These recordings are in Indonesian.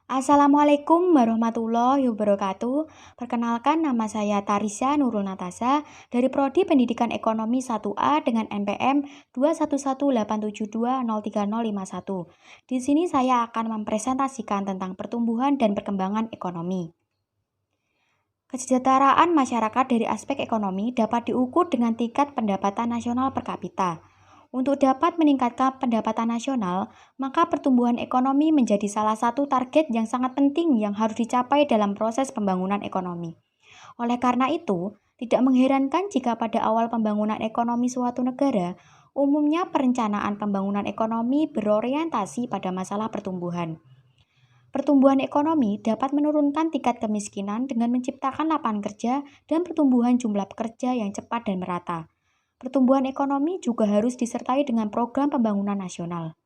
Assalamualaikum warahmatullahi wabarakatuh. Perkenalkan, nama saya Tarisya Nurul Natasa dari Prodi Pendidikan Ekonomi 1A dengan NPM 21187203051. Di sini saya akan mempresentasikan tentang pertumbuhan dan perkembangan ekonomi. Kesejahteraan masyarakat dari aspek ekonomi dapat diukur dengan tingkat pendapatan nasional per kapita. Untuk dapat meningkatkan pendapatan nasional, maka pertumbuhan ekonomi menjadi salah satu target yang sangat penting yang harus dicapai dalam proses pembangunan ekonomi. Oleh karena itu, tidak mengherankan jika pada awal pembangunan ekonomi suatu negara, umumnya perencanaan pembangunan ekonomi berorientasi pada masalah pertumbuhan. Pertumbuhan ekonomi dapat menurunkan tingkat kemiskinan dengan menciptakan lapangan kerja dan pertumbuhan jumlah pekerja yang cepat dan merata. Pertumbuhan ekonomi juga harus disertai dengan program pembangunan nasional.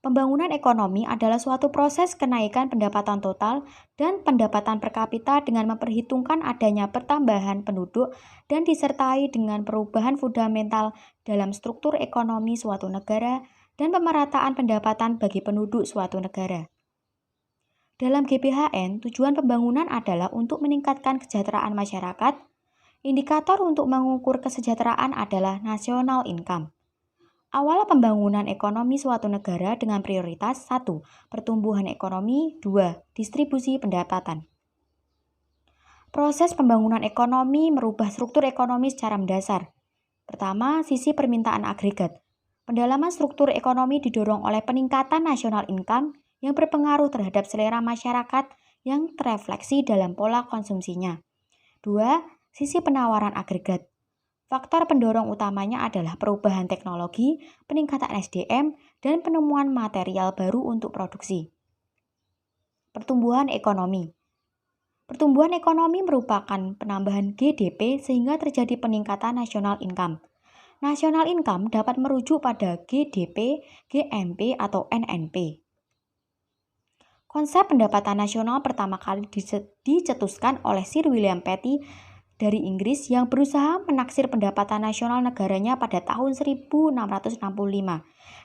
Pembangunan ekonomi adalah suatu proses kenaikan pendapatan total dan pendapatan per kapita dengan memperhitungkan adanya pertambahan penduduk dan disertai dengan perubahan fundamental dalam struktur ekonomi suatu negara dan pemerataan pendapatan bagi penduduk suatu negara. Dalam GBHN, tujuan pembangunan adalah untuk meningkatkan kesejahteraan masyarakat. Indikator untuk mengukur kesejahteraan adalah national income. Awal pembangunan ekonomi suatu negara dengan prioritas 1. Pertumbuhan ekonomi. 2. Distribusi pendapatan. Proses pembangunan ekonomi merubah struktur ekonomi secara mendasar. Pertama, sisi permintaan agregat. Pendalaman struktur ekonomi didorong oleh peningkatan national income yang berpengaruh terhadap selera masyarakat yang terefleksi dalam pola konsumsinya. 2. Sisi penawaran agregat. Faktor pendorong utamanya adalah perubahan teknologi, peningkatan SDM, dan penemuan material baru untuk produksi. Pertumbuhan ekonomi. Pertumbuhan ekonomi merupakan penambahan GDP sehingga terjadi peningkatan national income. National income dapat merujuk pada GDP, GMP, atau NNP. Konsep pendapatan nasional pertama kali dicetuskan oleh Sir William Petty dari Inggris yang berusaha menaksir pendapatan nasional negaranya pada tahun 1665.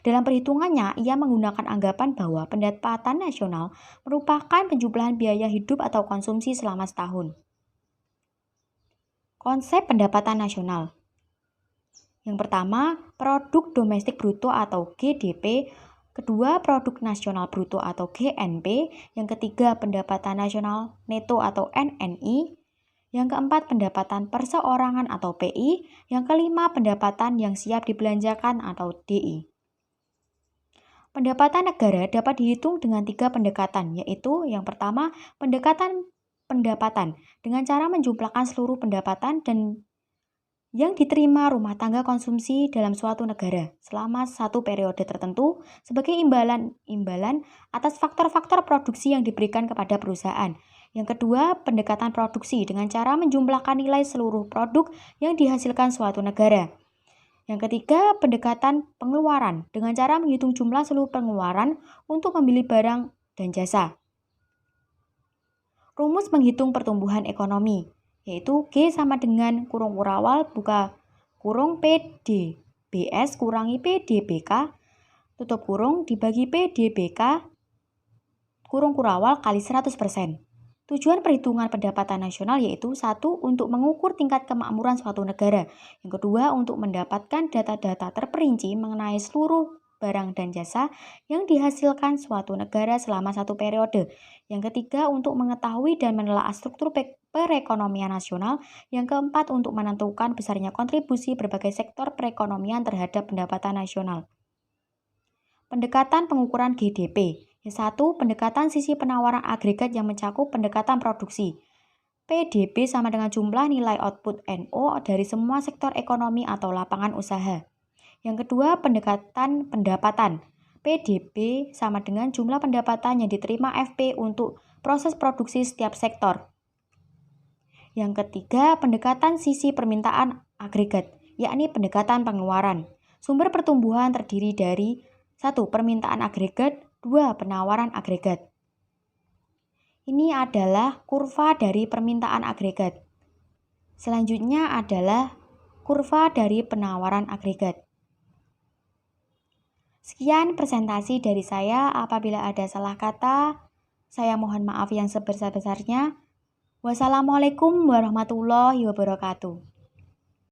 Dalam perhitungannya, ia menggunakan anggapan bahwa pendapatan nasional merupakan penjumlahan biaya hidup atau konsumsi selama setahun. Konsep pendapatan nasional. Yang pertama, produk domestik bruto atau GDP. Kedua, produk nasional bruto atau GNP. Yang ketiga, pendapatan nasional neto atau NNI. Yang keempat, pendapatan perseorangan atau PI. Yang kelima, pendapatan yang siap dibelanjakan atau DI. Pendapatan negara dapat dihitung dengan 3 pendekatan, yaitu yang pertama, pendekatan pendapatan dengan cara menjumlahkan seluruh pendapatan dan yang diterima rumah tangga konsumsi dalam suatu negara selama satu periode tertentu sebagai imbalan atas faktor-faktor produksi yang diberikan kepada perusahaan. Yang kedua, pendekatan produksi dengan cara menjumlahkan nilai seluruh produk yang dihasilkan suatu negara. Yang ketiga, pendekatan pengeluaran dengan cara menghitung jumlah seluruh pengeluaran untuk membeli barang dan jasa. Rumus menghitung pertumbuhan ekonomi, yaitu G sama dengan kurung kurawal buka kurung PDBS kurangi PDBK tutup kurung dibagi PDBK kurung kurawal kali 100%. Tujuan perhitungan pendapatan nasional yaitu 1. Untuk mengukur tingkat kemakmuran suatu negara. Yang kedua, untuk mendapatkan data-data terperinci mengenai seluruh barang dan jasa yang dihasilkan suatu negara selama satu periode. Yang ketiga, untuk mengetahui dan menelaah struktur perekonomian nasional. Yang keempat, untuk menentukan besarnya kontribusi berbagai sektor perekonomian terhadap pendapatan nasional. Pendekatan pengukuran GDP. Yang satu, pendekatan sisi penawaran agregat yang mencakup pendekatan produksi. PDB sama dengan jumlah nilai output NO dari semua sektor ekonomi atau lapangan usaha. Yang kedua, pendekatan pendapatan. PDB sama dengan jumlah pendapatan yang diterima FP untuk proses produksi setiap sektor. Yang ketiga, pendekatan sisi permintaan agregat, yakni pendekatan pengeluaran. Sumber pertumbuhan terdiri dari 1. Permintaan agregat. 2. Penawaran agregat. Ini adalah kurva dari permintaan agregat. Selanjutnya adalah kurva dari penawaran agregat. Sekian presentasi dari saya. Apabila ada salah kata, saya mohon maaf yang sebesar-besarnya. Wassalamualaikum warahmatullahi wabarakatuh.